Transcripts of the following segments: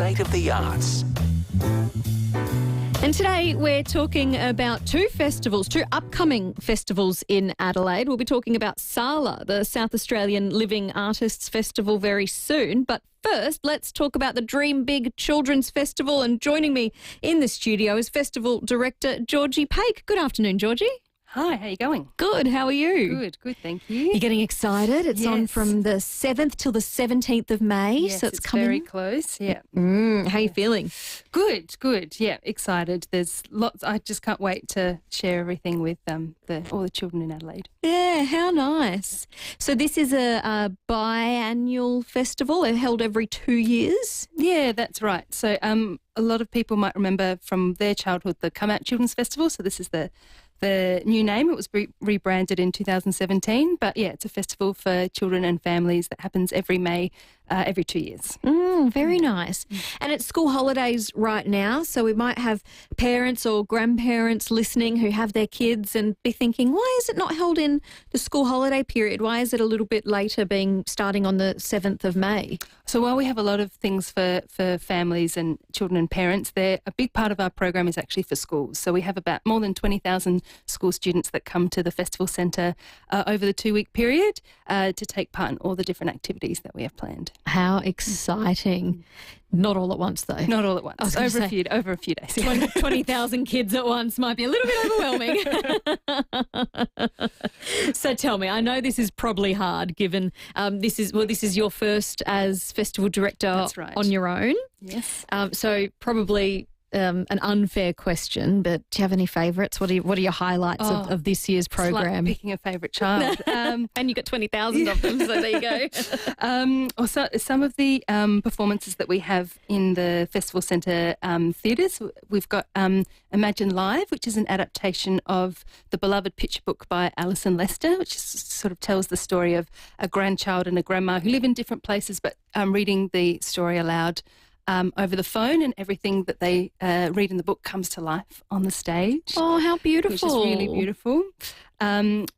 state of the arts. And today we're talking about two upcoming festivals in Adelaide. We'll be talking about SALA, the South Australian Living Artists Festival, very soon. But first, let's talk about the Dream Big Children's Festival. And joining me in the studio is Festival Director Georgie Paik. Good afternoon, Georgie. Hi, how are you going? Good, how are you? Good, thank you. You're getting excited. It's on from the 7th till the 17th of May. Yes, so it's coming very close, yeah. How are you feeling? Good, yeah, excited. There's lots, I just can't wait to share everything with all the children in Adelaide. Yeah, how nice. So this is a biannual festival. They're held every 2 years? Yeah, that's right. So a lot of people might remember from their childhood the Come Out Children's Festival. So this is the new name. It was rebranded in 2017. But, yeah, it's a festival for children and families that happens every May, every 2 years. Very nice. And it's school holidays right now, so we might have parents or grandparents listening who have their kids and be thinking, why is it not held in the school holiday period? Why is it a little bit later starting on the 7th of May? So while we have a lot of things for families and children and parents, a big part of our program is actually for schools. So we have about more than 20,000 school students that come to the festival centre over the 2-week period to take part in all the different activities that we have planned. How exciting. Not all at once, though. Not all at once. Over a few days. 20,000 kids at once might be a little bit overwhelming. So tell me, I know this is probably hard given this is your first as festival director. That's right. On your own. Yes. So probably an unfair question, but do you have any favourites? What are your highlights of this year's program? It's like picking a favourite child. And you got 20,000 of them, so there you go. Also, some of the performances that we have in the Festival Centre theatres, we've got Imagine Live, which is an adaptation of the beloved picture book by Alison Lester, which sort of tells the story of a grandchild and a grandma who live in different places, but reading the story aloud over the phone, and everything that they read in the book comes to life on the stage. Oh, how beautiful. Which is really beautiful.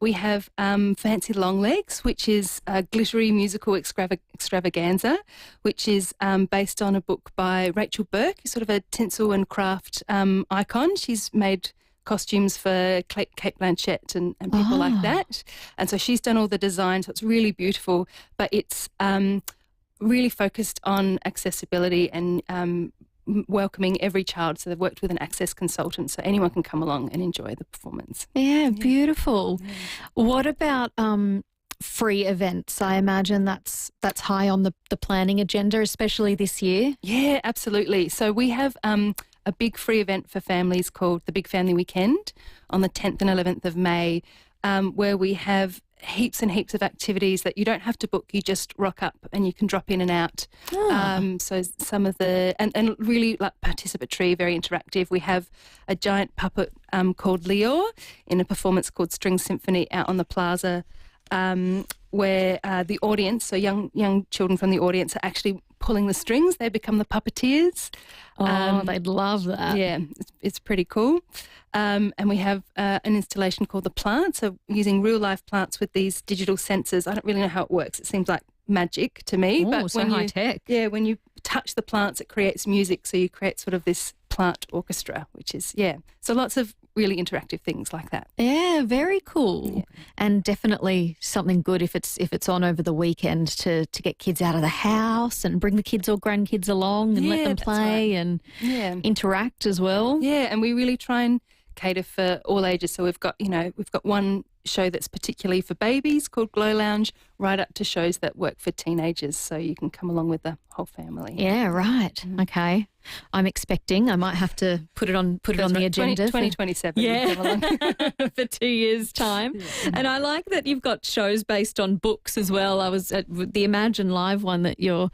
We have Fancy Long Legs, which is a glittery musical extravaganza, which is based on a book by Rachel Burke, who's sort of a tinsel and craft icon. She's made costumes for Kate Blanchett and people like that. And so she's done all the design, so it's really beautiful, but it's really focused on accessibility and welcoming every child. So they've worked with an access consultant so anyone can come along and enjoy the performance. Yeah, beautiful. Yeah. What about free events? I imagine that's high on the planning agenda, especially this year. Yeah, absolutely. So we have a big free event for families called the Big Family Weekend on the 10th and 11th of May, where we have heaps and heaps of activities that you don't have to book. You just rock up and you can drop in and out. So some of the and really like participatory, very interactive. We have a giant puppet called Leo in a performance called String Symphony out on the plaza, where the audience, so young children from the audience, are actually pulling the strings. They become the puppeteers. They'd love that. Yeah, it's pretty cool. And we have an installation called The Plant, so using real-life plants with these digital sensors. I don't really know how it works. It seems like magic to me. But so high tech. Yeah, when you touch the plants, it creates music, so you create sort of this plant orchestra, which is, so lots of really interactive things like that. Yeah, very cool. Yeah. And definitely something good if it's on over the weekend to get kids out of the house and bring the kids or grandkids along and let them play and interact as well. Yeah, and we really try and cater for all ages. So we've got one show that's particularly for babies called Glow Lounge, right up to shows that work for teenagers, so you can come along with the whole family. Yeah, right. Okay. I'm expecting. I might have to put it on the agenda. 2027. Yeah, for 2 years' time. Yeah. And I like that you've got shows based on books as well. I was at the Imagine Live one that you're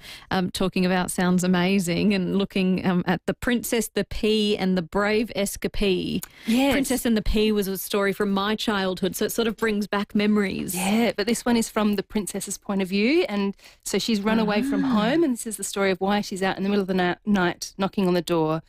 talking about. Sounds amazing. And looking at The Princess, the Pea and the Brave Escapee. Yes. Princess and the Pea was a story from my childhood, so it sort of brings back memories. Yeah, but this one is from the princess's point of view, and so she's run away from home, and this is the story of why she's out in the middle of the night knocking on the door,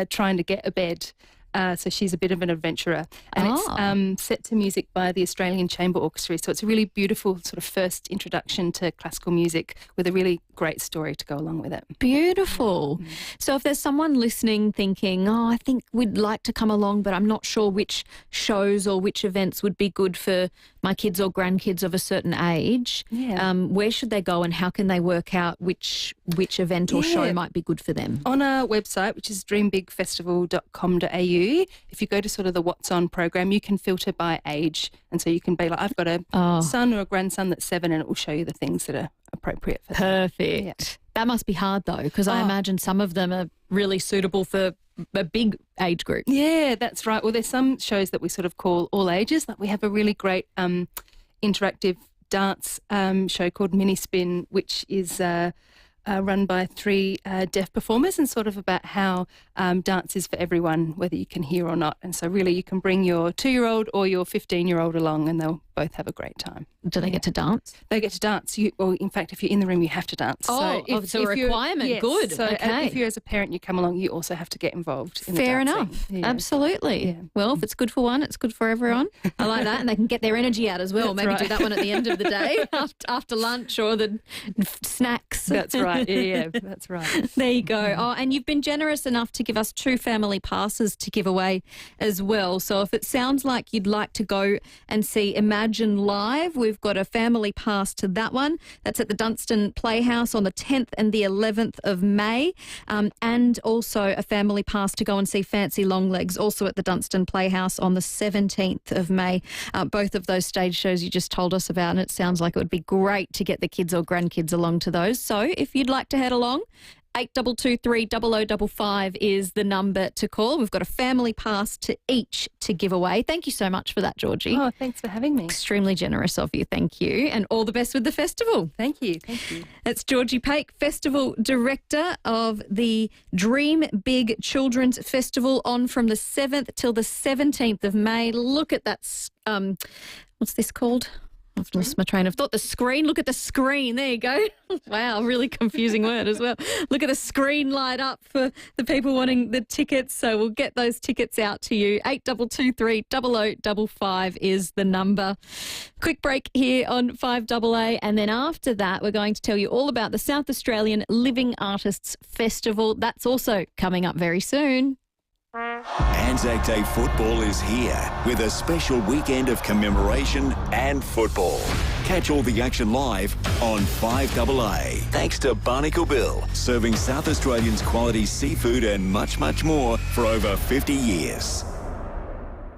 trying to get a bed. So she's a bit of an adventurer. And it's set to music by the Australian Chamber Orchestra. So it's a really beautiful sort of first introduction to classical music with a really great story to go along with it. Beautiful. So if there's someone listening thinking, I think we'd like to come along, but I'm not sure which shows or which events would be good for my kids or grandkids of a certain age, where should they go and how can they work out which event or show might be good for them? On our website, which is dreambigfestival.com.au, if you go to sort of the What's On program, you can filter by age. And so you can be like, I've got a son or a grandson that's 7, and it will show you the things that are appropriate for them. Perfect. Yeah. That must be hard though, because I imagine some of them are really suitable for a big age group. Yeah, that's right. Well, there's some shows that we sort of call all ages. Like we have a really great interactive dance show called Mini Spin, which is run by 3 deaf performers, and sort of about how dance is for everyone, whether you can hear or not. And so really you can bring your 2-year-old or your 15-year-old along and they'll both have a great time. Do they get to dance? They get to dance. Well, in fact, if you're in the room, you have to dance. It's a requirement. Yes, good. So okay. If you as a parent, you come along, you also have to get involved in Fair the dancing. enough. Yeah. Absolutely. Yeah. Well, if it's good for one, it's good for everyone. I like that. And they can get their energy out as well. Maybe do that one at the end of the day after lunch or the snacks. That's right. Yeah, that's right. There you go. And you've been generous enough to give us 2 family passes to give away as well. So if it sounds like you'd like to go and see Imagine Live, we've got a family pass to that one. That's at the Dunstan Playhouse on the 10th and the 11th of May. And also a family pass to go and see Fancy Longlegs, also at the Dunstan Playhouse on the 17th of May. Both of those stage shows you just told us about, and it sounds like it would be great to get the kids or grandkids along to those. So if you'd like to head along, 8223 0055 is the number to call. We've got a family pass to each to give away. Thank you so much for that, Georgie. Oh, thanks for having me. Extremely generous of you. Thank you. And all the best with the festival. Thank you. Thank you. It's Georgie Paik, Festival Director of the Dream Big Children's Festival, on from the 7th till the 17th of May. Look at that. What's this called? I've lost my train of thought. The screen. Look at the screen. There you go. Wow, really confusing word as well. Look at the screen light up for the people wanting the tickets. So we'll get those tickets out to you. 8223 0055 is the number. Quick break here on 5AA. And then after that, we're going to tell you all about the South Australian Living Artists Festival. That's also coming up very soon. Anzac Day football is here with a special weekend of commemoration and football. Catch all the action live on 5AA. Thanks to Barnacle Bill, serving South Australians quality seafood and much, much more for over 50 years.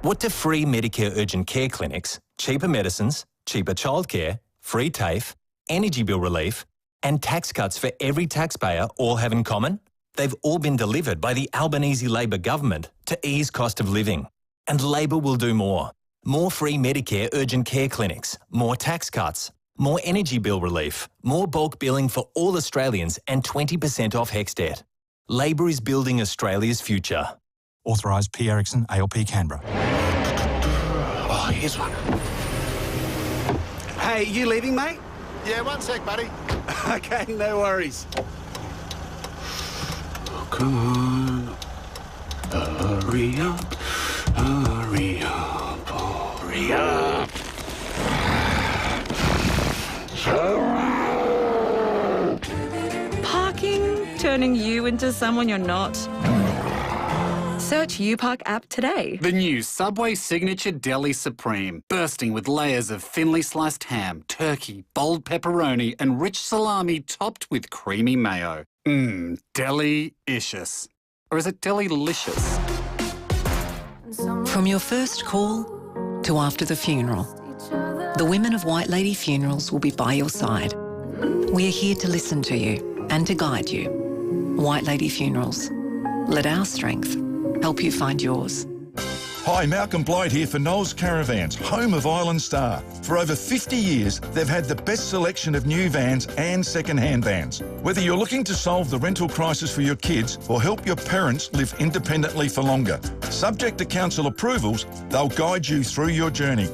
What do free Medicare urgent care clinics, cheaper medicines, cheaper childcare, free TAFE, energy bill relief, and tax cuts for every taxpayer all have in common? They've all been delivered by the Albanese Labor government to ease cost of living. And Labor will do more. More free Medicare urgent care clinics, more tax cuts, more energy bill relief, more bulk billing for all Australians, and 20% off HECS debt. Labor is building Australia's future. Authorised P. Erickson, ALP Canberra. Oh, here's one. Hey, you leaving, mate? Yeah, one sec, buddy. Okay, no worries. Come on. Hurry up. Hurry up. Hurry up. Parking turning you into someone you're not? Search UPark app today. The new Subway Signature Deli Supreme, bursting with layers of thinly sliced ham, turkey, bold pepperoni and rich salami topped with creamy mayo. Deli-icious. Or is it deli-licious? From your first call to after the funeral, the women of White Lady Funerals will be by your side. We are here to listen to you and to guide you. White Lady Funerals. Let our strength help you find yours. Hi, Malcolm Blight here for Knowles Caravans, home of Island Star. For over 50 years, they've had the best selection of new vans and second-hand vans. Whether you're looking to solve the rental crisis for your kids or help your parents live independently for longer, subject to council approvals, they'll guide you through your journey.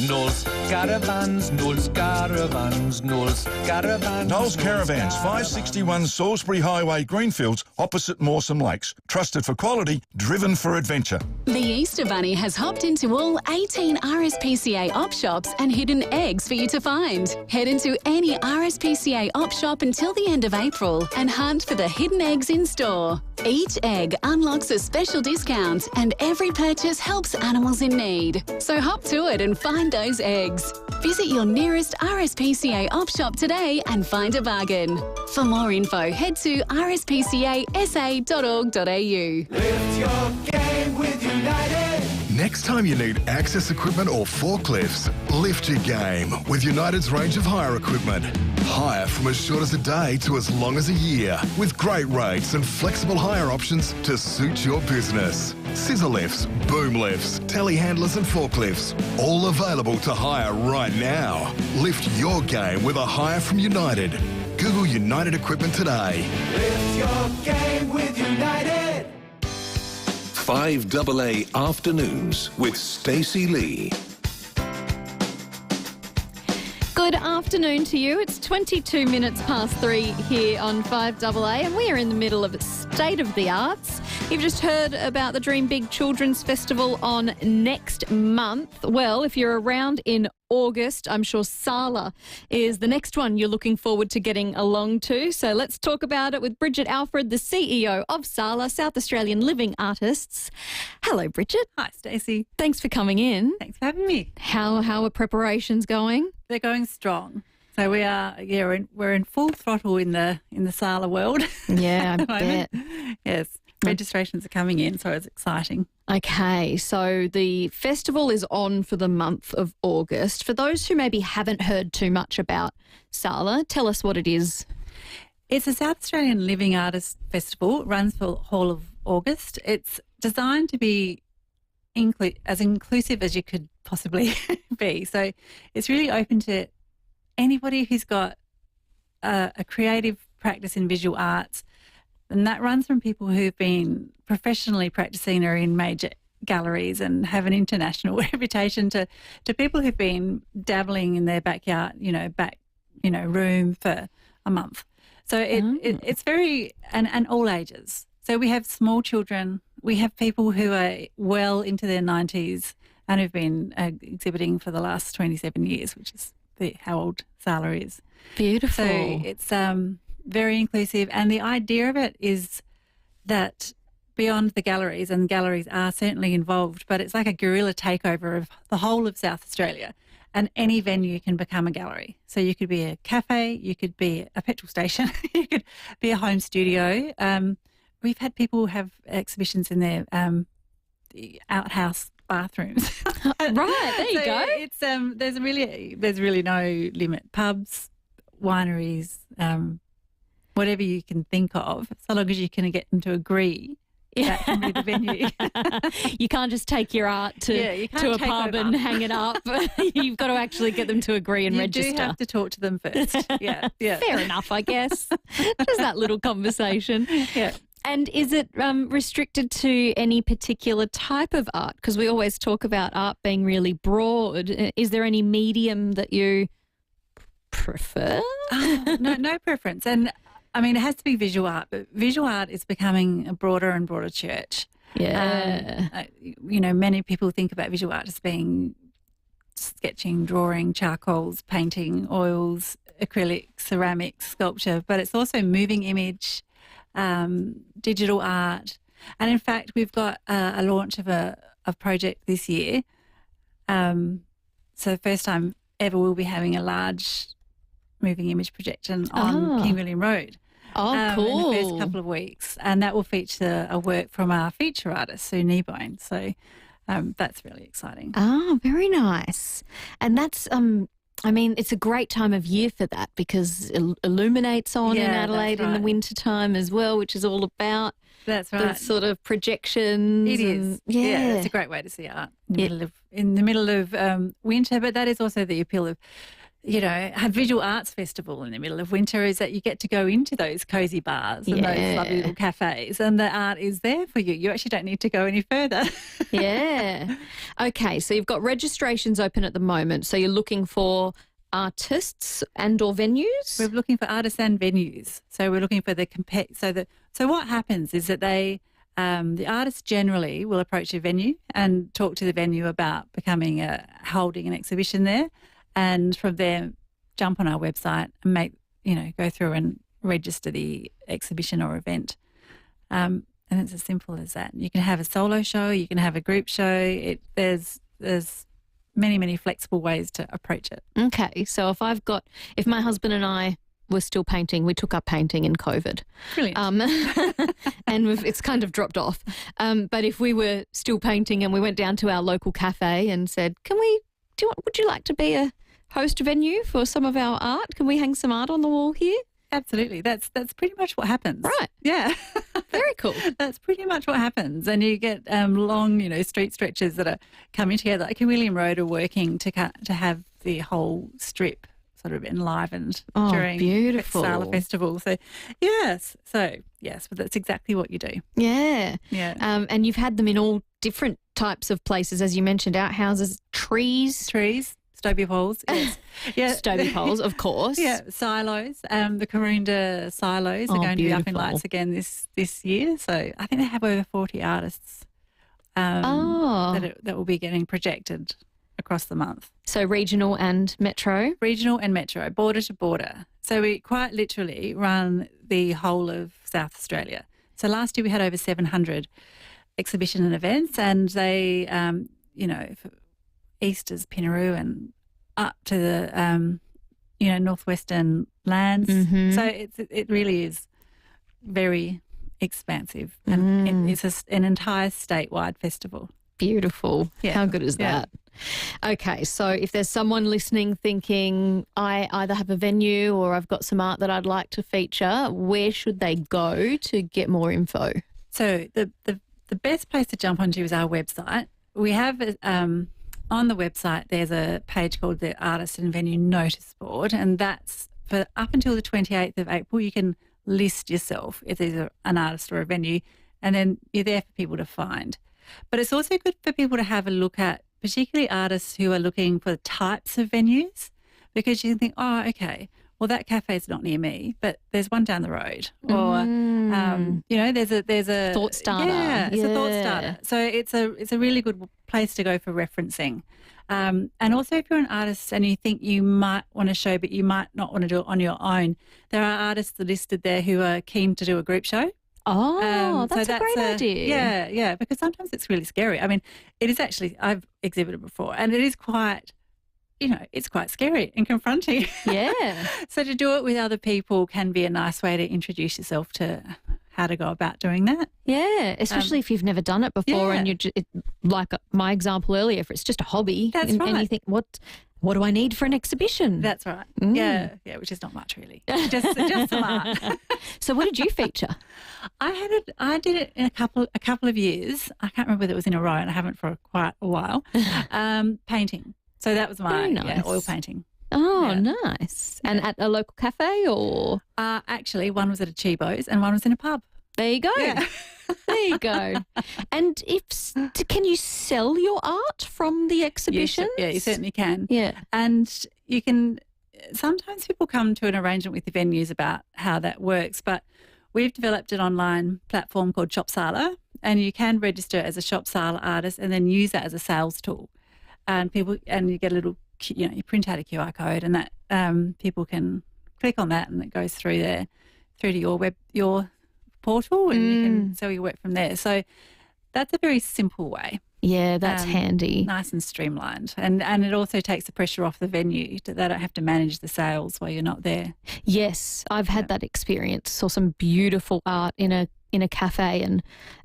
Knowles Caravans, Knowles Caravans, Knowles Caravans. Knowles Caravans, 561 Salisbury Highway, Greenfields, opposite Mawson Lakes. Trusted for quality, driven for adventure. The Easter Bunny has hopped into all 18 RSPCA op shops and hidden eggs for you to find. Head into any RSPCA op shop until the end of April and hunt for the hidden eggs in store. Each egg unlocks a special discount and every purchase helps animals in need. So hop to it and find those eggs. Visit your nearest RSPCA op shop today and find a bargain. For more info, head to rspcasa.org.au. Lift your game with United. Next time you need access equipment or forklifts, lift your game with United's range of hire equipment. Hire from as short as a day to as long as a year, with great rates and flexible hire options to suit your business. Scissor lifts, boom lifts, telehandlers and forklifts, all available to hire right now. Lift your game with a hire from United. Google United Equipment today. Lift your game with United. 5AA Afternoons with Stacey Lee. Good afternoon to you. It's 22 minutes past 3 here on 5AA and we are in the middle of State of the Arts. You've just heard about the Dream Big Children's Festival on next month. Well, if you're around in August, I'm sure Sala is the next one you're looking forward to getting along to. So let's talk about it with Bridget Alfred, the CEO of Sala, South Australian Living Artists. Hello, Bridget. Hi, Stacey. Thanks for coming in. Thanks for having me. How are preparations going? They're going strong. So we are, we're in full throttle in the Sala world. Yeah, I bet. Yes, registrations are coming in, so it's exciting. Okay, so the festival is on for the month of August. For those who maybe haven't heard too much about Sala, tell us what it is. It's a South Australian Living Artists Festival. It runs for all of August. It's designed to be as inclusive as you could possibly be. So it's really open to anybody who's got a creative practice in visual arts, and that runs from people who've been professionally practicing or in major galleries and have an international reputation to people who've been dabbling in their backyard, room for a month. So it's very, and all ages. So we have small children, we have people who are well into their 90s and have been exhibiting for the last 27 years, which is how old Sala is. Beautiful. So it's very inclusive, and the idea of it is that beyond the galleries, and galleries are certainly involved, but it's like a guerrilla takeover of the whole of South Australia, and any venue can become a gallery. So you could be a cafe, you could be a petrol station, you could be a home studio. We've had people have exhibitions in their outhouse bathrooms. Right, there you go. It's there's really no limit. Pubs, wineries, whatever you can think of, so long as you can get them to agree. That can be the venue. You can't just take your art to a pub and hang it up. You've got to actually get them to agree and register. You do have to talk to them first. Yeah. Fair enough, I guess. Just that little conversation. Yeah. And is it restricted to any particular type of art? Because we always talk about art being really broad. Is there any medium that you prefer? No preference. And I mean, it has to be visual art, but visual art is becoming a broader and broader church. Yeah. Many people think about visual art as being sketching, drawing, charcoals, painting, oils, acrylic, ceramics, sculpture, but it's also moving image, digital art. And in fact, we've got a launch of a project this year. So first time ever we'll be having a large moving image projection on King William Road. Oh, cool. In the first couple of weeks. And that will feature a work from our feature artist, Sue Kneebone. So that's really exciting. Oh, very nice. And that's, it's a great time of year for that because it illuminates on in Adelaide in the winter time as well, which is all about the sort of projections. It is. Yeah, it's a great way to see art in the middle of winter. But that is also the appeal of have visual arts festival in the middle of winter is that you get to go into those cosy bars and those lovely little cafes, and the art is there for you. You actually don't need to go any further. Yeah. Okay, so you've got registrations open at the moment. So you're looking for artists and or venues? We're looking for artists and venues. So we're looking for the So what happens is that the artists generally will approach a venue and talk to the venue about holding an exhibition there. And from there, jump on our website and go through and register the exhibition or event. And it's as simple as that. You can have a solo show, you can have a group show. There's many, many flexible ways to approach it. Okay, so if my husband and I were still painting, we took up painting in COVID. Brilliant. And it's kind of dropped off. But if we were still painting and we went down to our local cafe and said, would you like to be a host venue for some of our art? Can we hang some art on the wall here? Absolutely. That's pretty much what happens. Right. Yeah. Very cool. That's pretty much what happens. And you get long, street stretches that are coming together. Like William Road are working to have the whole strip sort of enlivened during beautiful. FIVEAA Festival. So, yes. But that's exactly what you do. Yeah. Yeah. And you've had them in all different types of places, as you mentioned, outhouses, trees. Stobie poles, yes. Yeah. Stobie poles, of course. Yeah, silos. The Karoonda silos are going to be up in lights again this year. So I think they have over 40 artists that will be getting projected across the month. So regional and metro? Regional and metro, border to border. So we quite literally run the whole of South Australia. So last year we had over 700 exhibition and events, and they, Easter's Pinaroo and up to the, northwestern lands. Mm-hmm. So it really is very expansive, and it's an entire statewide festival. Beautiful. Yeah. How good is that? Okay, so if there's someone listening thinking, I either have a venue or I've got some art that I'd like to feature, where should they go to get more info? So the best place to jump onto is our website. We have on the website there's a page called the Artist and Venue Notice Board, and that's for up until the 28th of April. You can list yourself if there's an artist or a venue, and then you're there for people to find. But it's also good for people to have a look at, particularly artists who are looking for types of venues, because you can think, oh, okay, well, that cafe's not near me, but there's one down the road. Or, there's a thought starter. Yeah, it's a thought starter. So it's a really good place to go for referencing. And also if you're an artist and you think you might want to show, but you might not want to do it on your own, there are artists listed there who are keen to do a group show. Oh, that's a great idea. Yeah, because sometimes it's really scary. I mean, it is actually, I've exhibited before, and it is quite, it's quite scary and confronting. Yeah. So to do it with other people can be a nice way to introduce yourself to how to go about doing that. Yeah, especially if you've never done it before, and like my example earlier, if it's just a hobby. That's right. And you think, what do I need for an exhibition? That's right. Yeah, which is not much really. Just some art. So what did you feature? I did it in a couple of years. I can't remember whether it was in a row, and I haven't for quite a while. Painting. So that was my oil painting. Oh, nice. And at a local cafe or? Actually, one was at a Chibo's and one was in a pub. There you go. Yeah. There you go. And can you sell your art from the exhibitions? Yeah, you certainly can. Yeah. And you can, sometimes people come to an arrangement with the venues about how that works, but we've developed an online platform called Shopsala, and you can register as a Shopsala artist and then use that as a sales tool. And you get a little, you print out a QR code, and that people can click on that, and it goes through to your portal, and you can sell your work from there. So that's a very simple way. Yeah, that's handy. Nice and streamlined. And it also takes the pressure off the venue. They don't have to manage the sales while you're not there. Yes, I've had that experience. Saw some beautiful art in a cafe,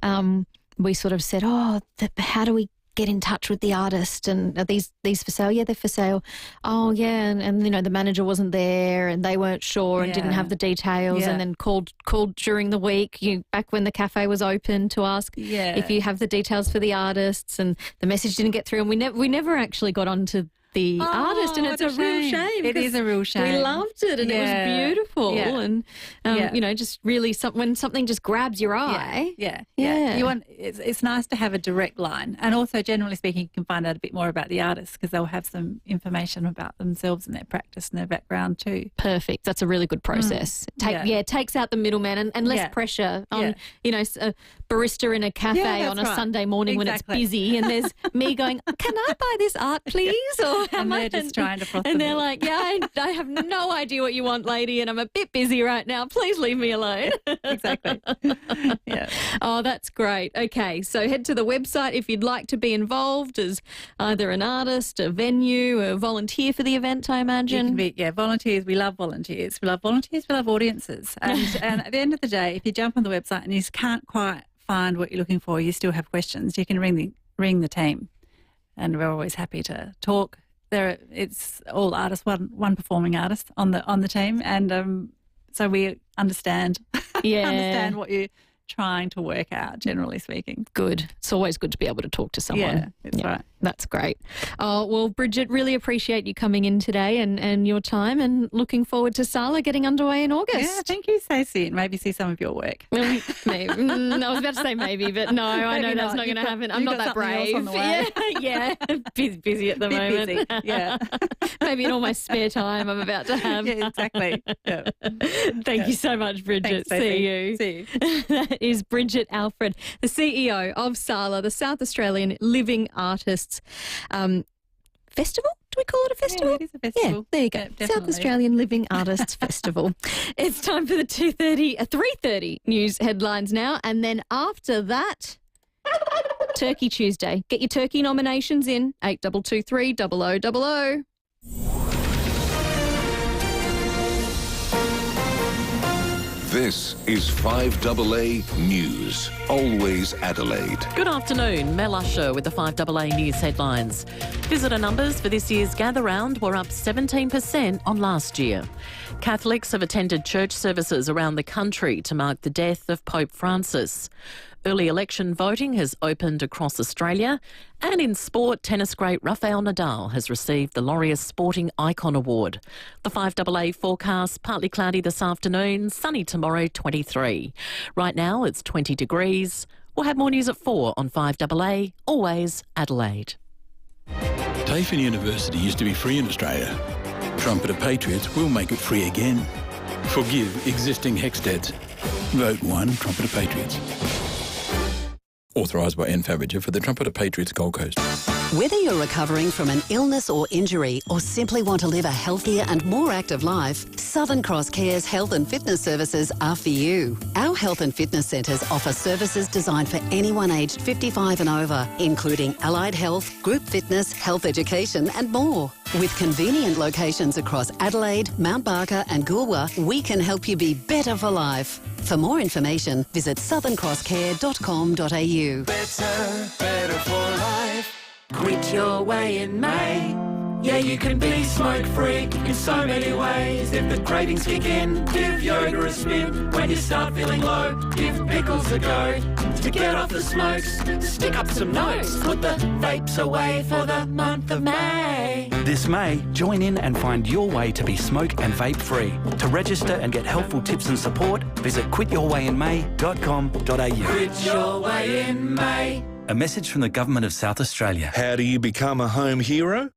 and we sort of said, how do we get in touch with the artist, and are these for sale? Yeah, they're for sale. Oh yeah, and the manager wasn't there and they weren't sure and didn't have the details, and then called during the week, back when the cafe was open, to ask if you have the details for the artists, and the message didn't get through, and we never actually got on to the artist, and it's a real shame. It is a real shame. We loved it, and it was beautiful, and you know, just really when something just grabs your eye. Yeah. You want it's nice to have a direct line, and also generally speaking, you can find out a bit more about the artist because they'll have some information about themselves and their practice and their background too. Perfect. That's a really good process. It takes out the middleman and less pressure on you know, a barista in a cafe on a Sunday morning when it's busy, and there's me going, "Can I buy this art, please?" Or and they're just trying to froth. And they're like, I have no idea what you want, lady, and I'm a bit busy right now. Please leave me alone. Exactly. Yeah. Oh, that's great. Okay, so head to the website if you'd like to be involved as either an artist, a venue, a volunteer for the event, I imagine. You can be, volunteers. We love volunteers. We love volunteers. We love audiences. And at the end of the day, if you jump on the website and you can't quite find what you're looking for, you still have questions, you can ring the team, and we're always happy to talk. It's all artists, one performing artist on the team, and so we understand what you're trying to work out, generally speaking. Good. It's always good to be able to talk to someone. Yeah, that's right. That's great. Oh, well, Bridget, really appreciate you coming in today and your time, and looking forward to SALA getting underway in August. Yeah, thank you, Stacey, and maybe see some of your work. Well, maybe. I was about to say maybe, but no, I know that's not going to happen. I'm not that brave. Yeah. Busy at the moment. Busy. Yeah. Maybe in all my spare time I'm about to have. Yeah, exactly. Yeah. Thank you so much, Bridget. Thanks, See you. That is Bridget Alfred, the CEO of SALA, the South Australian Living Artists Festival? Do we call it a festival? Yeah, it is a festival. Yeah, there you go. Yeah, South Australian Living Artists Festival. It's time for the 3:30 news headlines now, and then after that, Turkey Tuesday. Get your turkey nominations in 8223 0000. This is 5AA News, always Adelaide. Good afternoon, Mel Usher with the 5AA News headlines. Visitor numbers for this year's Gather Round were up 17% on last year. Catholics have attended church services around the country to mark the death of Pope Francis. Early election voting has opened across Australia, and in sport, tennis great Rafael Nadal has received the Laureus Sporting Icon Award. The 5AA forecast, partly cloudy this afternoon, sunny tomorrow, 23. Right now it's 20 degrees. We'll have more news at 4 on 5AA, always Adelaide. TAFE University used to be free in Australia. Trumpeter Patriots will make it free again. Forgive existing HECS debts. Vote 1 Trumpeter Patriots. Authorised by N. Favager for the Trumpeter Patriots Gold Coast. Whether you're recovering from an illness or injury, or simply want to live a healthier and more active life, Southern Cross Care's health and fitness services are for you. Our health and fitness centres offer services designed for anyone aged 55 and over, including allied health, group fitness, health education and more. With convenient locations across Adelaide, Mount Barker and Goolwa, we can help you be better for life. For more information, visit southerncrosscare.com.au. Better for life. Quit your way in May. Yeah, you can be smoke-free in so many ways. If the cravings kick in, give yoga a spin. When you start feeling low, give pickles a go. To get off the smokes, stick up some notes. Put the vapes away for the month of May. This May, join in and find your way to be smoke and vape free. To register and get helpful tips and support, visit quityourwayinmay.com.au. Quit your way in May. A message from the Government of South Australia. How do you become a home hero?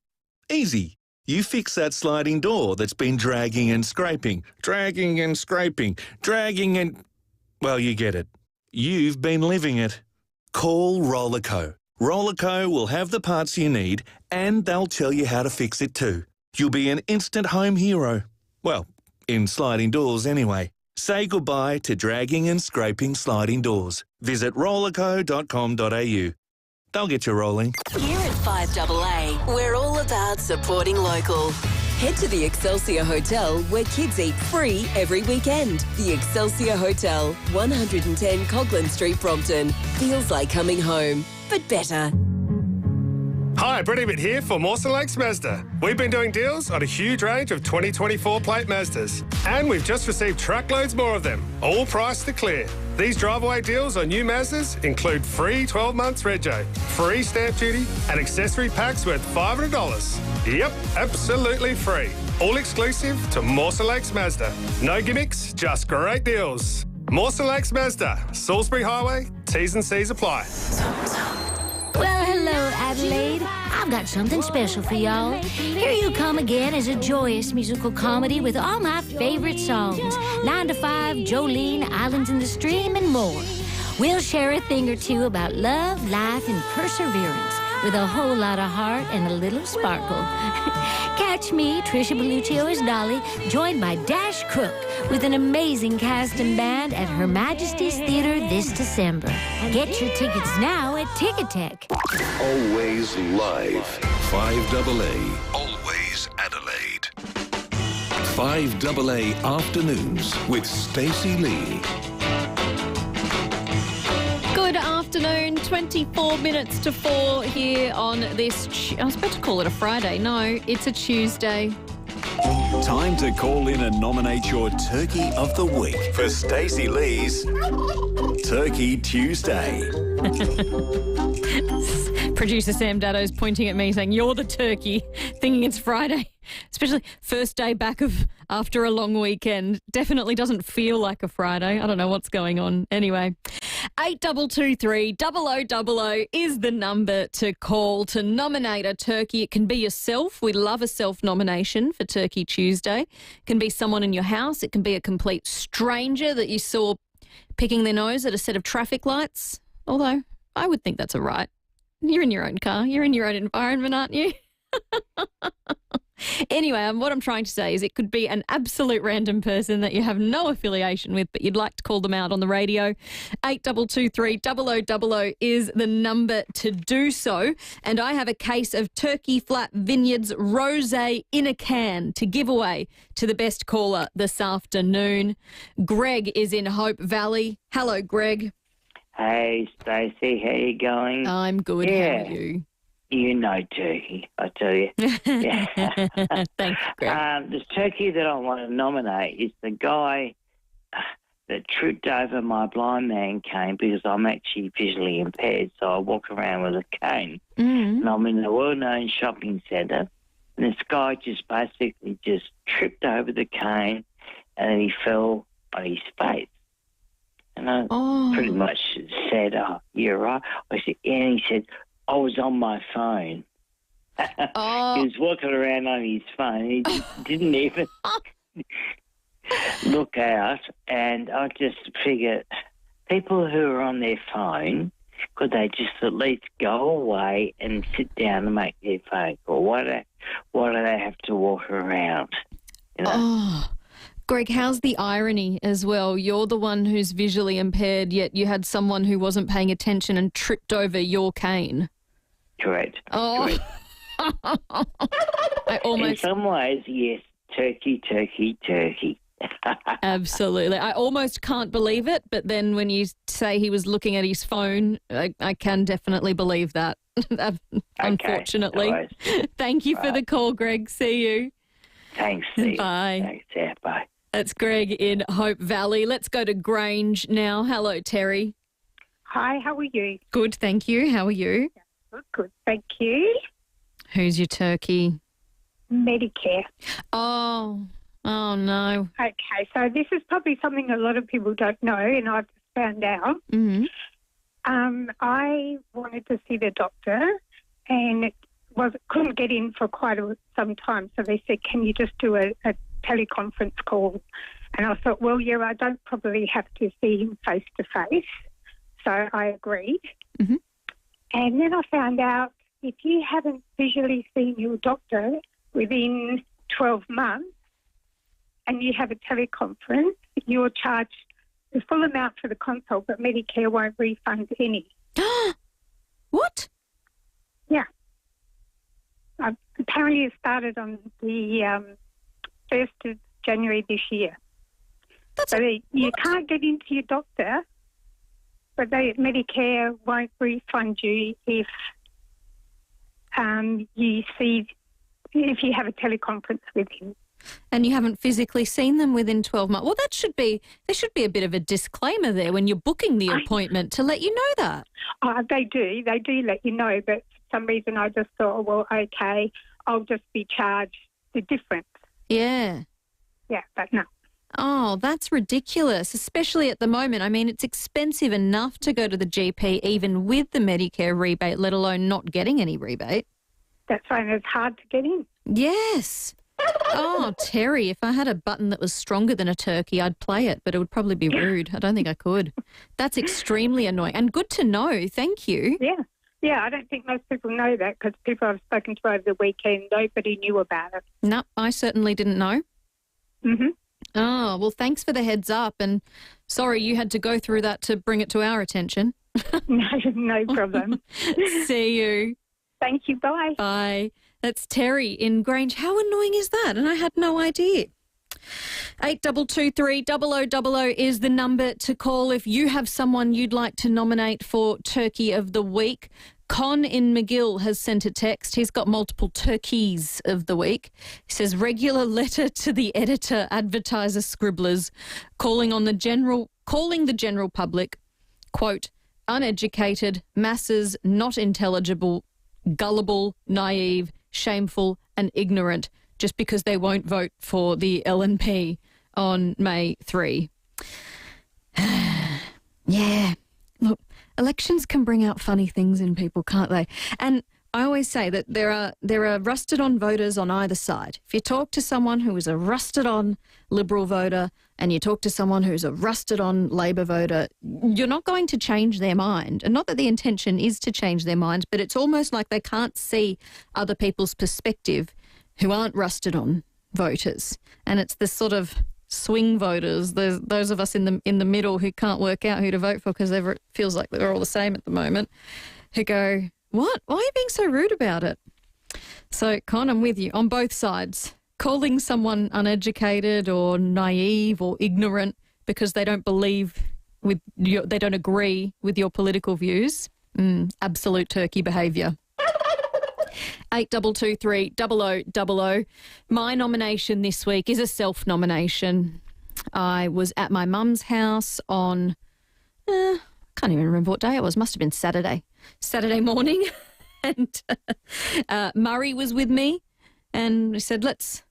Easy. You fix that sliding door that's been dragging and scraping, dragging and scraping, dragging and... Well, you get it. You've been living it. Call Rollerco. Rollerco will have the parts you need, and they'll tell you how to fix it too. You'll be an instant home hero. Well, in sliding doors anyway. Say goodbye to dragging and scraping sliding doors. Visit rollerco.com.au. They'll get you rolling. Here at 5AA, we're all about supporting local. Head to the Excelsior Hotel, where kids eat free every weekend. The Excelsior Hotel, 110 Coghlan Street, Brompton. Feels like coming home, but better. Hi, Hi, Brady Bitt here for Mawson Lakes Mazda. We've been doing deals on a huge range of 2024 plate Mazdas, and we've just received truckloads more of them, all priced to clear. These drive-away deals on new Mazdas include free 12 months rego, free stamp duty, and accessory packs worth $500. Yep, absolutely free. All exclusive to Mawson Lakes Mazda. No gimmicks, just great deals. Mawson Lakes Mazda, Salisbury Highway, T's and C's apply. Well, hello, Adelaide. I've got something special for y'all. Here You Come Again is a joyous musical comedy with all my favorite songs. 9 to 5, Jolene, Islands in the Stream, and more. We'll share a thing or two about love, life, and perseverance with a whole lot of heart and a little sparkle. Catch me, Trisha Belluccio as Dolly, joined by Dash Cook with an amazing cast and band at Her Majesty's Theatre this December. Get your tickets now at Ticketek. Always live. 5AA. Always Adelaide. 5AA Afternoons with Stacey Lee. Good afternoon, 24 minutes to 4 here on this... I was about to call it a Friday. No, it's a Tuesday. Time to call in and nominate your Turkey of the Week for Stacey Lee's Turkey Tuesday. Producer Sam Daddo's pointing at me saying, you're the turkey, thinking it's Friday. Especially first day back after a long weekend. Definitely doesn't feel like a Friday. I don't know what's going on. Anyway, 8223 0000 is the number to call to nominate a turkey. It can be yourself. We love a self-nomination for Turkey Tuesday. It can be someone in your house. It can be a complete stranger that you saw picking their nose at a set of traffic lights. Although, I would think that's all right. You're in your own car. You're in your own environment, aren't you? Anyway, what I'm trying to say is it could be an absolute random person that you have no affiliation with, but you'd like to call them out on the radio. 8223 0000 is the number to do so. And I have a case of Turkey Flat Vineyards Rosé in a can to give away to the best caller this afternoon. Greg is in Hope Valley. Hello, Greg. Hey, Stacey, how you going? I'm good. Yeah. How are you? You know turkey, I tell you. Yeah. Thanks, Greg. The turkey that I want to nominate is the guy that tripped over my blind man cane because I'm actually visually impaired, so I walk around with a cane. Mm-hmm. And I'm in a well-known shopping centre, and this guy just basically just tripped over the cane and then he fell on his face. And I pretty much said, you're right. I said, and he said, I was on my phone. He was walking around on his phone. He didn't even look out. And I just figured, people who are on their phone, could they just at least go away and sit down and make their phone call? Why do they have to walk around? You know? Greg, how's the irony as well? You're the one who's visually impaired, yet you had someone who wasn't paying attention and tripped over your cane. Correct. Oh. In some ways, yes, turkey. Absolutely. I almost can't believe it, but then when you say he was looking at his phone, I can definitely believe that, unfortunately. Okay, Thank you for the call, Greg. See you. Thanks, Steve. Bye. Thanks, yeah, bye. That's Greg in Hope Valley. Let's go to Grange now. Hello, Terry. Hi, how are you? Good, thank you. How are you? Good, thank you. Who's your turkey? Medicare. Oh no. Okay, so this is probably something a lot of people don't know, and I've just found out. Mm-hmm. I wanted to see the doctor, and couldn't get in for quite some time, so they said, can you just do a teleconference call? And I thought, well, yeah, I don't probably have to see him face to face, so I agreed. Mm-hmm. And then I found out if you haven't visually seen your doctor within 12 months and you have a teleconference, you're charged the full amount for the consult, but Medicare won't refund any. What? Yeah. Apparently it started on the 1st of January this year. You can't get into your doctor, but Medicare won't refund you if you see if you have a teleconference with him. And you haven't physically seen them within 12 months. Well, there should be a bit of a disclaimer there when you're booking the appointment to let you know that. They do let you know, but for some reason I just thought, well, okay, I'll just be charged the difference. Yeah. Yeah, but no. Oh, that's ridiculous, especially at the moment. I mean, it's expensive enough to go to the GP even with the Medicare rebate, let alone not getting any rebate. That's right, and it's hard to get in. Yes. Oh, Terry, if I had a button that was stronger than a turkey, I'd play it, but it would probably be rude. I don't think I could. That's extremely annoying and good to know. Thank you. Yeah. Yeah, I don't think most people know that because people I've spoken to over the weekend, nobody knew about it. No, I certainly didn't know. Mm-hmm. Oh, well, thanks for the heads up, and sorry you had to go through that to bring it to our attention. No problem. See you. Thank you. Bye. Bye. That's Terry in Grange. How annoying is that? And I had no idea. 8223 0000 is the number to call if you have someone you'd like to nominate for Turkey of the Week. Con in McGill has sent a text. He's got multiple turkeys of the week. He says, regular letter to the editor, advertiser, scribblers, calling the general public, quote, uneducated, masses, not intelligible, gullible, naive, shameful and ignorant just because they won't vote for the LNP on May 3. Yeah. Look, elections can bring out funny things in people, can't they? And I always say that there are rusted-on voters on either side. If you talk to someone who is a rusted-on Liberal voter and you talk to someone who's a rusted-on Labor voter, you're not going to change their mind. And not that the intention is to change their mind, but it's almost like they can't see other people's perspective who aren't rusted-on voters. And it's this sort of swing voters, those of us in the middle who can't work out who to vote for because it feels like they're all the same at the moment, who go, what? Why are you being so rude about it? So, Con, I'm with you on both sides. Calling someone uneducated or naive or ignorant because they don't believe they don't agree with your political views, absolute turkey behaviour. 8223 0000. My nomination this week is a self-nomination. I was at my mum's house on, can't even remember what day it was. Must have been Saturday morning. And Murray was with me and we said, let's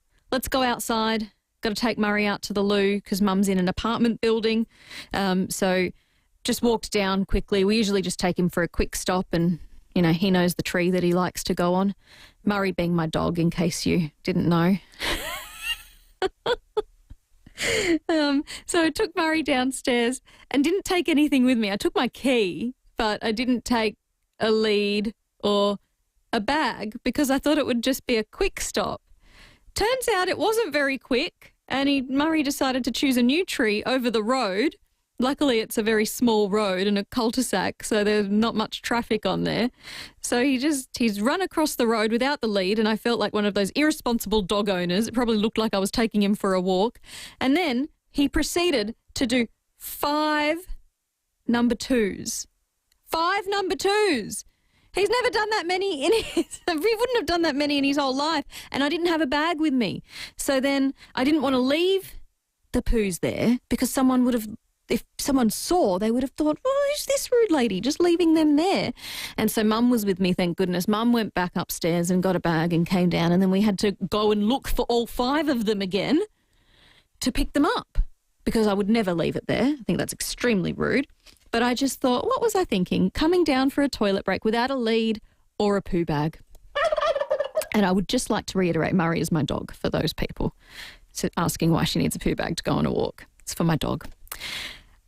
go outside. Got to take Murray out to the loo because Mum's in an apartment building. So just walked down quickly. We usually just take him for a quick stop and, you know, he knows the tree that he likes to go on. Murray being my dog, in case you didn't know. So I took Murray downstairs and didn't take anything with me. I took my key, but I didn't take a lead or a bag because I thought it would just be a quick stop. Turns out it wasn't very quick, and Murray decided to choose a new tree over the road. Luckily, it's a very small road and a cul-de-sac, so there's not much traffic on there. So he's run across the road without the lead, and I felt like one of those irresponsible dog owners. It probably looked like I was taking him for a walk. And then he proceeded to do 5 number 2s. 5 number 2s. He's never done that many he wouldn't have done that many in his whole life. And I didn't have a bag with me. So then I didn't want to leave the poos there because if someone saw, they would have thought, oh, who's this rude lady just leaving them there? And so Mum was with me, thank goodness. Mum went back upstairs and got a bag and came down, and then we had to go and look for all 5 of them again to pick them up because I would never leave it there. I think that's extremely rude. But I just thought, what was I thinking? Coming down for a toilet break without a lead or a poo bag. And I would just like to reiterate, Murray is my dog for those people asking why she needs a poo bag to go on a walk. It's for my dog.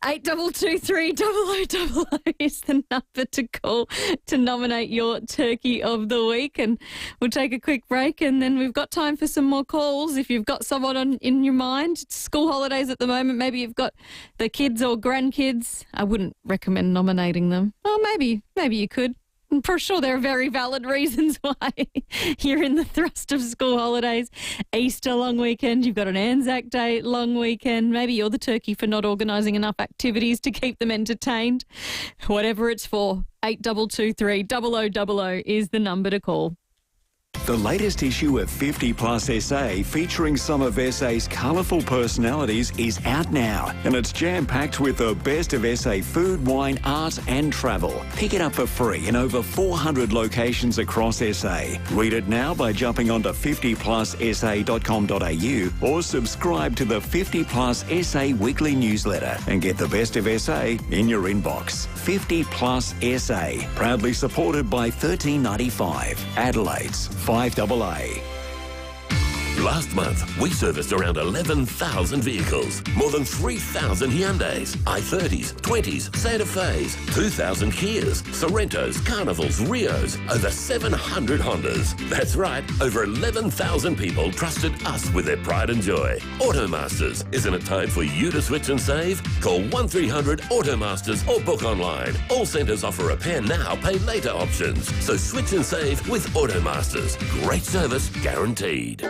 8223 0000 is the number to call to nominate your turkey of the week. And we'll take a quick break and then we've got time for some more calls. If you've got someone in your mind, it's school holidays at the moment, maybe you've got the kids or grandkids. I wouldn't recommend nominating them. Oh, maybe you could. I'm for sure there are very valid reasons why you're in the thrust of school holidays. Easter long weekend, you've got an Anzac Day long weekend. Maybe you're the turkey for not organising enough activities to keep them entertained. Whatever it's for, 8223 0000 is the number to call. The latest issue of 50 Plus SA, featuring some of SA's colourful personalities, is out now, and it's jam-packed with the best of SA food, wine, art and travel. Pick it up for free in over 400 locations across SA. Read it now by jumping onto 50plussa.com.au or subscribe to the 50 Plus SA weekly newsletter and get the best of SA in your inbox. 50 Plus SA, proudly supported by 1395, Adelaide's FIVEAA. Last month, we serviced around 11,000 vehicles, more than 3,000 Hyundais, i30s, 20s, Santa Fe's, 2,000 Kias, Sorrentos, Carnivals, Rios, over 700 Hondas. That's right, over 11,000 people trusted us with their pride and joy. Automasters, isn't it time for you to switch and save? Call 1300 Automasters or book online. All centres offer repair now, pay later options. So switch and save with Automasters. Great service guaranteed.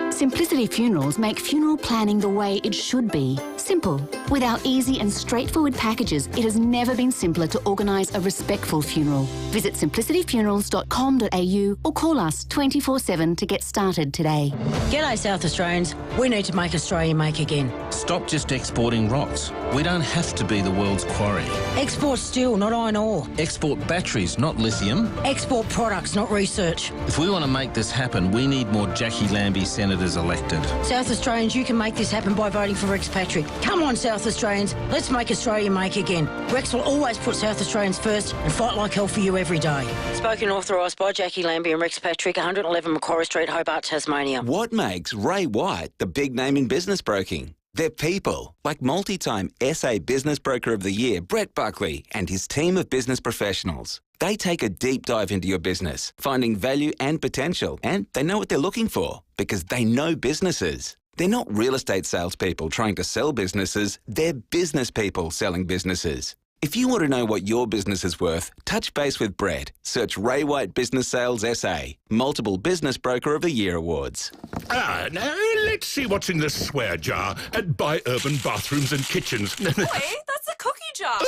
Simplicity Funerals make funeral planning the way it should be. Simple. With our easy and straightforward packages, it has never been simpler to organise a respectful funeral. Visit simplicityfunerals.com.au or call us 24/7 to get started today. G'day South Australians. We need to make Australia make again. Stop just exporting rocks. We don't have to be the world's quarry. Export steel, not iron ore. Export batteries, not lithium. Export products, not research. If we want to make this happen, we need more Jackie Lambie senators elected. South Australians, you can make this happen by voting for Rex Patrick. Come on, South Australians. Let's make Australia make again. Rex will always put South Australians first and fight like hell for you every day. Spoken and authorised by Jackie Lambie and Rex Patrick, 111 Macquarie Street, Hobart, Tasmania. What makes Ray White the big name in business broking? They're people, like multi-time SA Business Broker of the Year, Brett Buckley, and his team of business professionals. They take a deep dive into your business, finding value and potential, and they know what they're looking for because they know businesses. They're not real estate salespeople trying to sell businesses, they're business people selling businesses. If you want to know what your business is worth, touch base with Brett. Search Ray White Business Sales SA. Multiple Business Broker of the Year awards. Now let's see what's in the swear jar at Buy Urban Bathrooms and Kitchens. Oi, that's a cookie jar.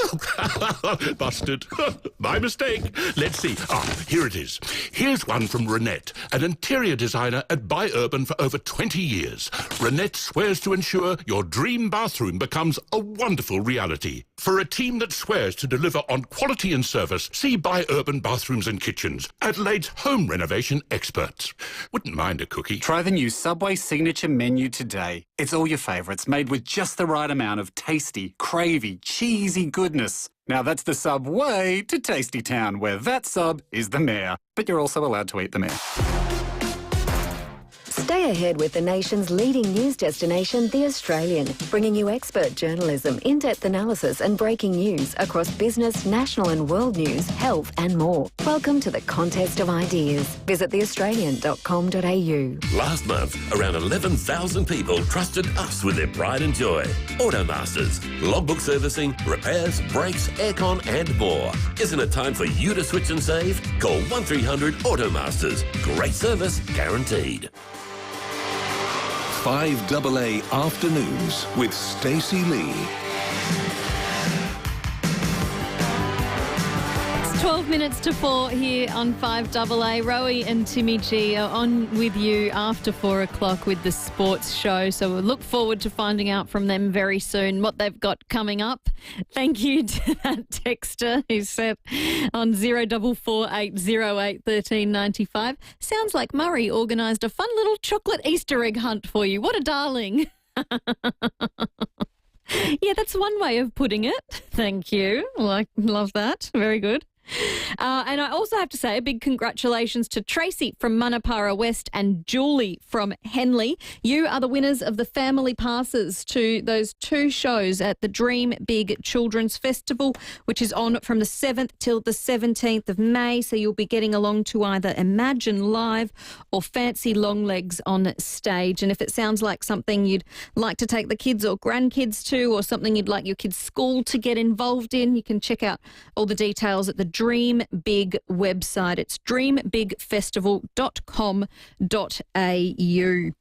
Busted. My mistake. Let's see. Here it is. Here's one from Renette, an interior designer at Buy Urban for over 20 years. Renette swears to ensure your dream bathroom becomes a wonderful reality. For a team that swears to deliver on quality and service, see Buy Urban Bathrooms and Kitchens, Adelaide's home renovation experts. Wouldn't mind a cookie. Try the new Subway signature menu today. It's all your favourites, made with just the right amount of tasty, cravey, cheesy goodness. Now that's the Subway to Tasty Town, where that sub is the mayor. But you're also allowed to eat the mayor. Stay ahead with the nation's leading news destination, The Australian, bringing you expert journalism, in-depth analysis and breaking news across business, national and world news, health and more. Welcome to the contest of ideas. Visit theaustralian.com.au. Last month, around 11,000 people trusted us with their pride and joy. Automasters, logbook servicing, repairs, brakes, aircon and more. Isn't it time for you to switch and save? Call 1300 Automasters. Great service guaranteed. 5AA Afternoons with Stacey Lee. It's 12 minutes to 4 here on 5AA. Rowie and Timmy G are on with you after 4 o'clock with the sports show. So we'll look forward to finding out from them very soon what they've got coming up. Thank you to that texter who said on 0448081395. Sounds like Murray organised a fun little chocolate Easter egg hunt for you. What a darling. Yeah, that's one way of putting it. Thank you. Love that. Very good. And I also have to say a big congratulations to Tracy from Manapara West and Julie from Henley. You are the winners of the family passes to those two shows at the Dream Big Children's Festival, which is on from the 7th till the 17th of May. So you'll be getting along to either Imagine Live or Fancy Long Legs on stage. And if it sounds like something you'd like to take the kids or grandkids to, or something you'd like your kids' school to get involved in, you can check out all the details at the Dream Big website. It's dreambigfestival.com.au.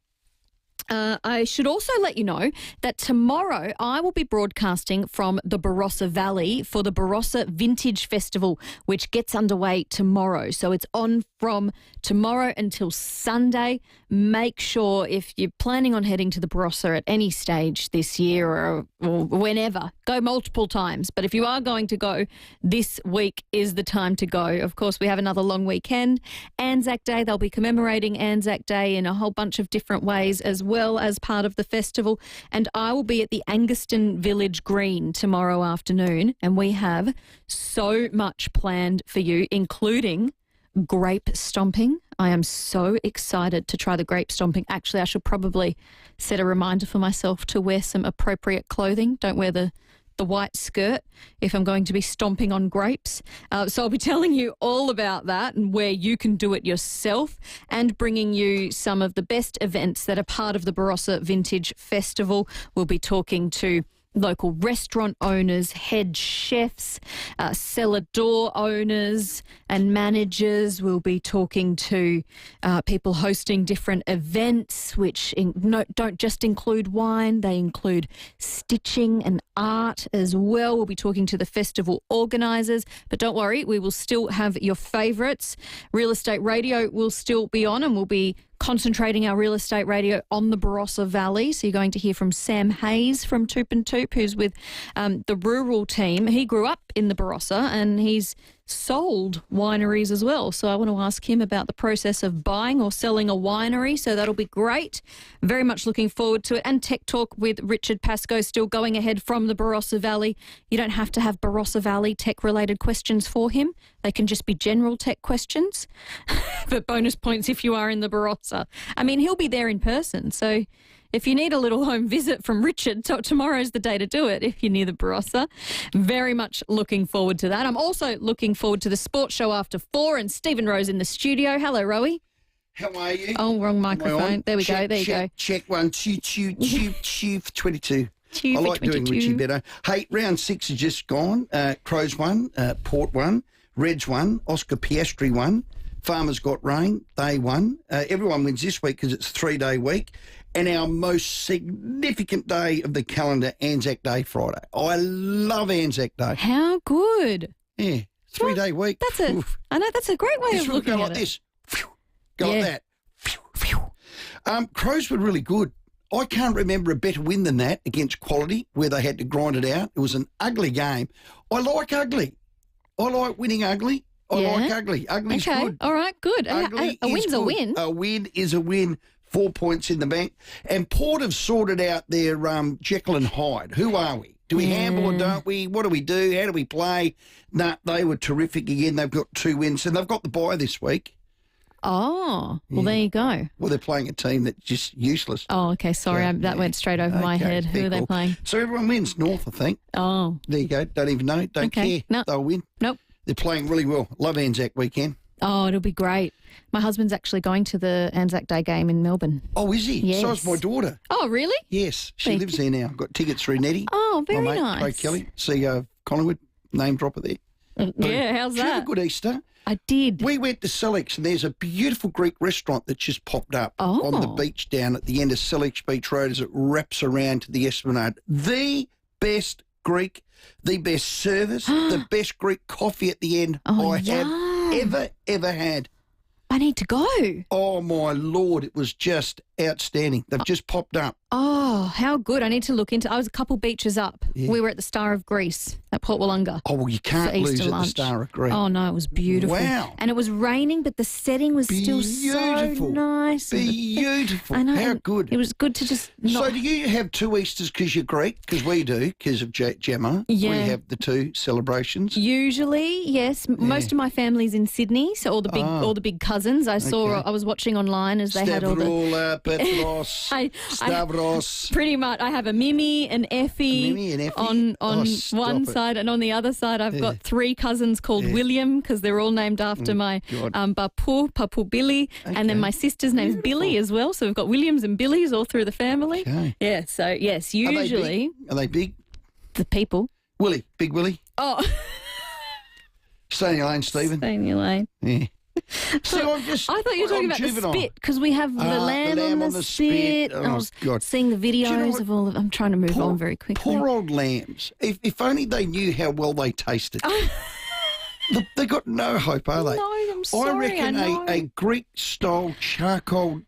I should also let you know that tomorrow I will be broadcasting from the Barossa Valley for the Barossa Vintage Festival, which gets underway tomorrow. So it's on from tomorrow until Sunday. Make sure if you're planning on heading to the Barossa at any stage this year or whenever, go multiple times. But if you are going to go, this week is the time to go. Of course, we have another long weekend. Anzac Day, they'll be commemorating Anzac Day in a whole bunch of different ways as well as part of the festival. And I will be at the Anguston Village Green tomorrow afternoon, and we have so much planned for you, including grape stomping. I am so excited to try the grape stomping. Actually, I should probably set a reminder for myself to wear some appropriate clothing. Don't wear the white skirt if I'm going to be stomping on grapes. So I'll be telling you all about that and where you can do it yourself, and bringing you some of the best events that are part of the Barossa Vintage Festival. We'll be talking to local restaurant owners, head chefs, cellar door owners and managers. We'll be talking to people hosting different events, which don't just include wine, they include stitching and art as well. We'll be talking to the festival organisers, but don't worry, we will still have your favourites. Real Estate Radio will still be on, and we'll be concentrating our real estate radio on the Barossa Valley. So you're going to hear from Sam Hayes from Toop and Toop, who's with the rural team. He grew up in the Barossa and he's sold wineries as well. So I want to ask him about the process of buying or selling a winery. So that'll be great. Very much looking forward to it. And Tech Talk with Richard Pascoe still going ahead from the Barossa Valley. You don't have to have Barossa Valley tech-related questions for him. They can just be general tech questions. But bonus points if you are in the Barossa. I mean, he'll be there in person. So if you need a little home visit from Richard, tomorrow's the day to do it if you're near the Barossa. Very much looking forward to that. I'm also looking forward to the sports show after 4 and Stephen Rowe's in the studio. Hello, Rowie. How are you? Oh, wrong microphone. There we go. There you go. Check 1, 2, for 22. Chew I for like doing 22. Richie better. Hey, round 6 is just gone. Crows won, Port won, Reds won, Oscar Piastri won, Farmers got rain, they won. Everyone wins this week because it's a 3-day week. And our most significant day of the calendar, Anzac Day Friday. I love Anzac Day. How good. Yeah, 3-day week. I know, that's a great way of looking at like it. this. Go like that. Crows were really good. I can't remember a better win than that against Quality, where they had to grind it out. It was an ugly game. I like ugly. I like winning ugly. I like ugly. Ugly's good. All right, good. Ugly A win's is a good. win. A win is a win. 4 points in the bank. And Port have sorted out their Jekyll and Hyde. Who are we? Do we handle or don't we? What do we do? How do we play? Nah, they were terrific again. They've got 2 wins, and they've got the bye this week. Oh, well, there you go. Well, they're playing a team that's just useless. Oh, okay. Sorry, that went straight over my head. Who are they playing? So everyone wins. North, I think. Oh. There you go. Don't even know. Don't care. No. They'll win. Nope. They're playing really well. Love Anzac weekend. Oh, it'll be great. My husband's actually going to the Anzac Day game in Melbourne. Oh, is he? Yes. So is my daughter. Oh, really? Yes. She lives there now. Got tickets through Nettie. Oh, very my mate, nice. Craig Kelly, CEO of Collingwood. Name dropper there. Yeah, how's Did you have that? a good Easter? I did. We went to Selix, and there's a beautiful Greek restaurant that just popped up on the beach down at the end of Selix Beach Road as it wraps around to the Esplanade. The best Greek, the best service, the best Greek coffee at the end I have ever had. I need to go. Oh, my Lord, it was just outstanding. They've just popped up. Oh, how good. I need to look into. I was a couple beaches up. Yeah. We were at the Star of Greece at Port Wollonga. Oh, well, you can't for lose Easter at lunch. the Star of Greece. Oh, no, it was beautiful. Wow. And it was raining, but the setting was still so nice. Beautiful. I know. How good. It was good to just So do you have 2 Easters because you're Greek? Because we do, because of Gemma. Yeah. We have the 2 celebrations. Usually, yes. Most of my family's in Sydney, so all the big cousins. I was watching online as they had all the... Stavroula, Petros, Stavros. Pretty much. I have a Mimi and Effie, on one side, and on the other side I've got 3 cousins called William, because they're all named after my Papu Billy, and then my sister's name's Billy as well, so we've got Williams and Billies all through the family. Okay. Yeah, so yes, usually... Are they big? The people. Willie, Big Willie. Oh. Stay in your lane, Stephen. Stay in your lane. Yeah. See, I'm just. I thought you were talking about juvenile. the spit because we have the lamb on the spit. Oh, I was God. seeing the videos of all of. I'm trying to move on very quickly. Poor old lambs. If only they knew how well they tasted. They got no hope, are they? No, I'm sorry. I reckon a Greek-style charcoal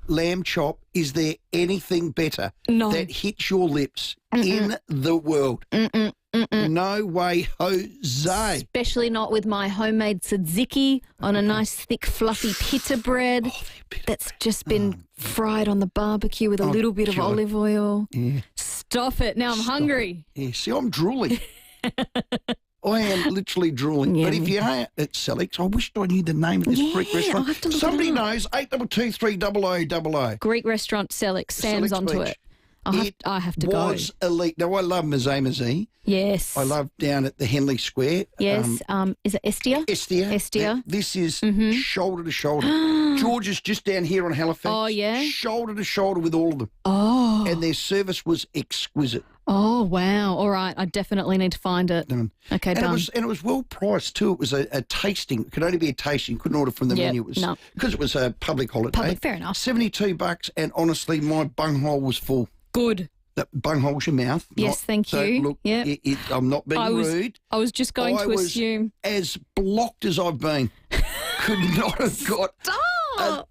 lamb chop, is there anything better that hits your lips in the world? No way, Jose. Especially not with my homemade tzatziki on a nice thick fluffy pita bread that's just been fried on the barbecue with a little bit of olive oil. Yeah. Stop it. Now I'm hungry. Yeah, see, I'm drooling. I am literally drooling. Yeah. But if you are at Selleck's, I wished I knew the name of this Greek restaurant. I'll have to look Somebody it up. knows, 82230000. Greek restaurant Selleck's. Sam's Selleck's onto Beach. it. I have to go. It was elite. Now, I love Mazee. Yes. I love down at the Henley Square. Yes. Is it Estia? Estia. This is shoulder to shoulder. George is just down here on Halifax. Oh, yeah? Shoulder to shoulder with all of them. Oh. And their service was exquisite. Oh, wow. All right. I definitely need to find it. Done. Okay, and done. It was well priced too. It was a tasting. It could only be a tasting. Couldn't order from the menu. Because it was a public holiday. Fair enough. $72, and honestly, my bunghole was full. Good. That bunghole's your mouth. Yes, thank you. Look, yep. I'm not being rude. I was just going to assume. As blocked as I've been, could not have got. Stop!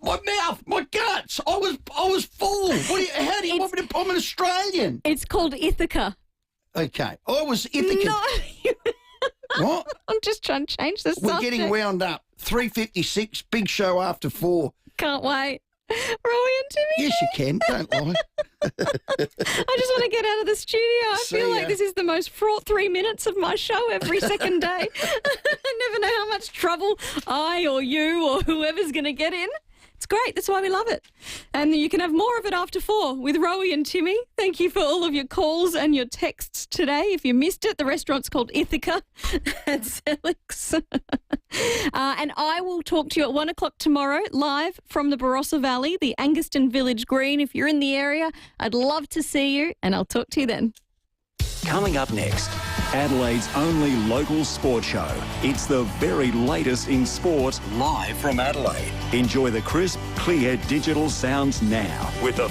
My mouth, my guts. I was full. How do you want me to? I'm an Australian. It's called Ithaca. Okay, I was Ithaca. No. What? I'm just trying to change the subject. We're getting wound up. 3:56. Big show after 4. Can't wait. Rowie and Timmy. Yes, you can. Don't lie. I just want to get out of the studio. I feel like this is the most fraught 3 minutes of my show every second day. I never know how much trouble I or you or whoever's going to get in. It's great. That's why we love it. And you can have more of it after 4 with Rowie and Timmy. Thank you for all of your calls and your texts today. If you missed it, the restaurant's called Ithaca at Selleck's. And I will talk to you at 1 o'clock tomorrow, live from the Barossa Valley, the Anguston Village Green. If you're in the area, I'd love to see you, and I'll talk to you then. Coming up next, Adelaide's only local sport show. It's the very latest in sport, live from Adelaide. Enjoy the crisp, clear digital sounds now with the